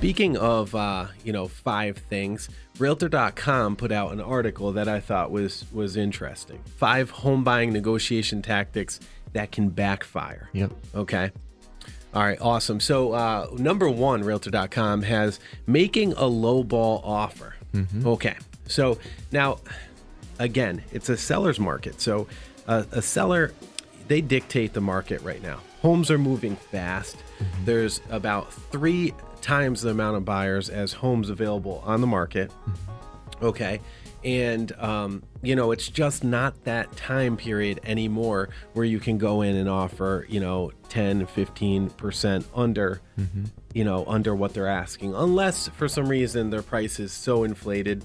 speaking of, 5 things, Realtor.com put out an article that I thought was interesting. 5 home buying negotiation tactics that can backfire. Yep. Okay. All right, awesome. So number 1, Realtor.com has making a lowball offer. Mm-hmm. Okay. So now, again, it's a seller's market. So a seller, they dictate the market right now. Homes are moving fast. Mm-hmm. There's about 3 times the amount of buyers as homes available on the market. Mm-hmm. Okay. And, it's just not that time period anymore where you can go in and offer, 10, 15% under, under what they're asking, unless for some reason their price is so inflated,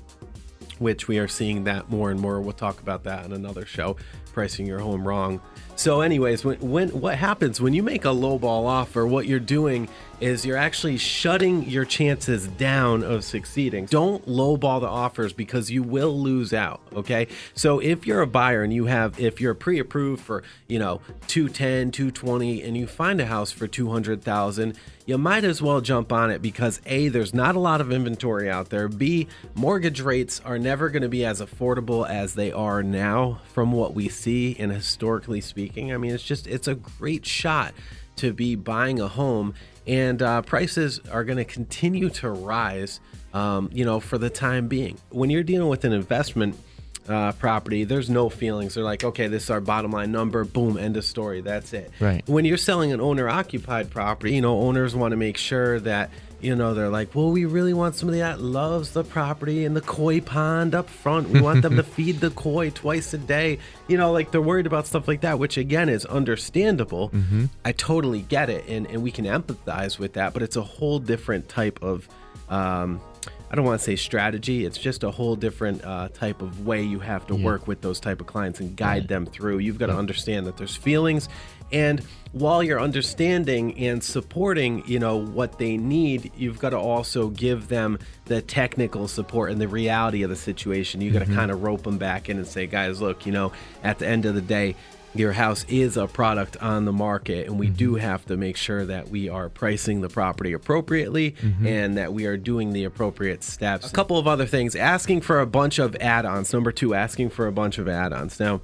which we are seeing that more and more. We'll talk about that in another show, pricing your home wrong. So anyways, when what happens when you make a lowball offer, what you're doing is you're actually shutting your chances down of succeeding. Don't lowball the offers because you will lose out, okay? So if you're a buyer and if you're pre-approved for, 210, 220, and you find a house for 200,000, you might as well jump on it because A, there's not a lot of inventory out there. B, mortgage rates are never going to be as affordable as they are now from what we see and historically speaking. I mean, it's a great shot to be buying a home, and prices are going to continue to rise, for the time being. When you're dealing with an investment property, there's no feelings. They're like, okay, this is our bottom line number, boom, end of story. That's it. Right. When you're selling an owner-occupied property, owners want to make sure that, they're like, well, we really want somebody that loves the property and the koi pond up front. We want them to feed the koi twice a day. They're worried about stuff like that, which again is understandable. Mm-hmm. I totally get it. And we can empathize with that, but it's a whole different type of, I don't want to say strategy. It's just a whole different type of way you have to work with those type of clients and guide them through. You've got to understand that there's feelings. And while you're understanding and supporting, what they need, you've got to also give them the technical support and the reality of the situation. You got to kind of rope them back in and say, guys, look, at the end of the day, your house is a product on the market, and we do have to make sure that we are pricing the property appropriately and that we are doing the appropriate steps. A couple of other things, asking for a bunch of add-ons. Number 2, asking for a bunch of add-ons. Now,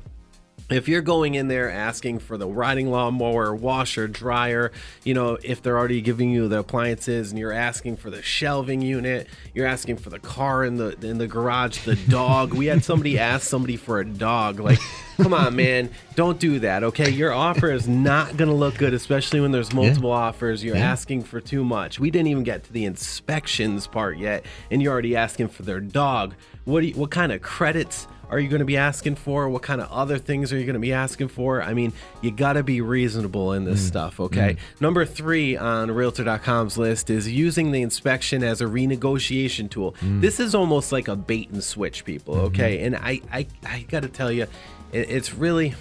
if you're going in there asking for the riding lawnmower, washer, dryer, if they're already giving you the appliances, and you're asking for the shelving unit, you're asking for the car in the garage, the dog. We had somebody ask somebody for a dog. Like, come on, man, don't do that, okay? Your offer is not going to look good, especially when there's multiple offers. You're asking for too much. We didn't even get to the inspections part yet, and you're already asking for their dog. What kind of credits are you going to be asking for? What kind of other things are you going to be asking for? I mean, you got to be reasonable in this stuff, okay? Number 3 on Realtor.com's list is using the inspection as a renegotiation tool. This is almost like a bait and switch, people, okay? And I got to tell you, it's really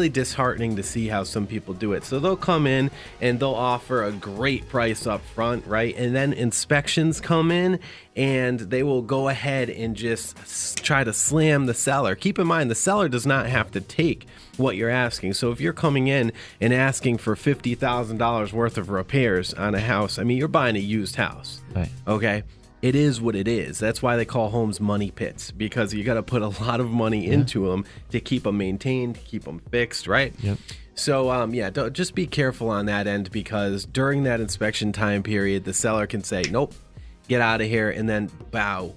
disheartening to see how some people do it. So they'll come in and they'll offer a great price up front, right? And then inspections come in and they will go ahead and just try to slam the seller. Keep in mind, the seller does not have to take what you're asking. So if you're coming in and asking for $50,000 worth of repairs on a house, I mean, you're buying a used house, right? Okay. It is what it is. That's why they call homes money pits, because you got to put a lot of money into them to keep them maintained, keep them fixed, right? Yep. So, don't, just be careful on that end, because during that inspection time period, the seller can say, nope, get out of here. And then, bow,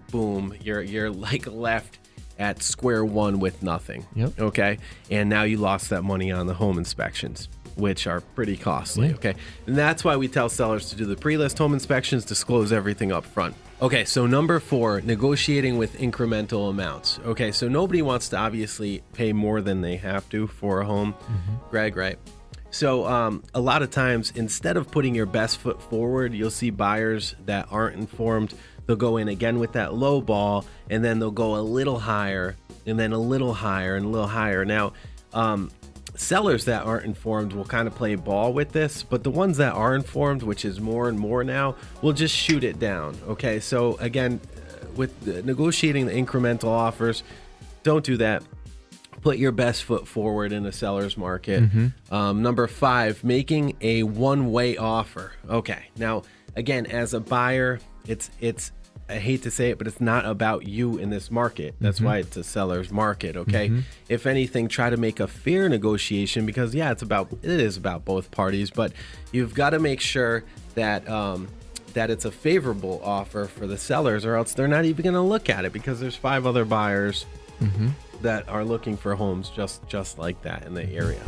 boom, you're like left at square one with nothing. Yep. Okay. And now you lost that money on the home inspections, which are pretty costly, okay? And that's why we tell sellers to do the pre-list home inspections, disclose everything up front. Okay, so number 4, negotiating with incremental amounts. Okay, so nobody wants to obviously pay more than they have to for a home, Greg, right? So a lot of times, instead of putting your best foot forward, you'll see buyers that aren't informed. They'll go in again with that low ball, and then they'll go a little higher, and then a little higher, and a little higher. Now, sellers that aren't informed will kind of play ball with this, but the ones that are informed, which is more and more now, will just shoot it down. Okay, so again, with negotiating the incremental offers, don't do that. Put your best foot forward in a seller's market. Number 5, making a one-way offer. Okay, now again, as a buyer, it's I hate to say it, but it's not about you in this market. That's why it's a seller's market, okay? If anything, try to make a fair negotiation because, yeah, it is about both parties, but you've got to make sure that that it's a favorable offer for the sellers, or else they're not even going to look at it because there's 5 other buyers that are looking for homes just like that in the area.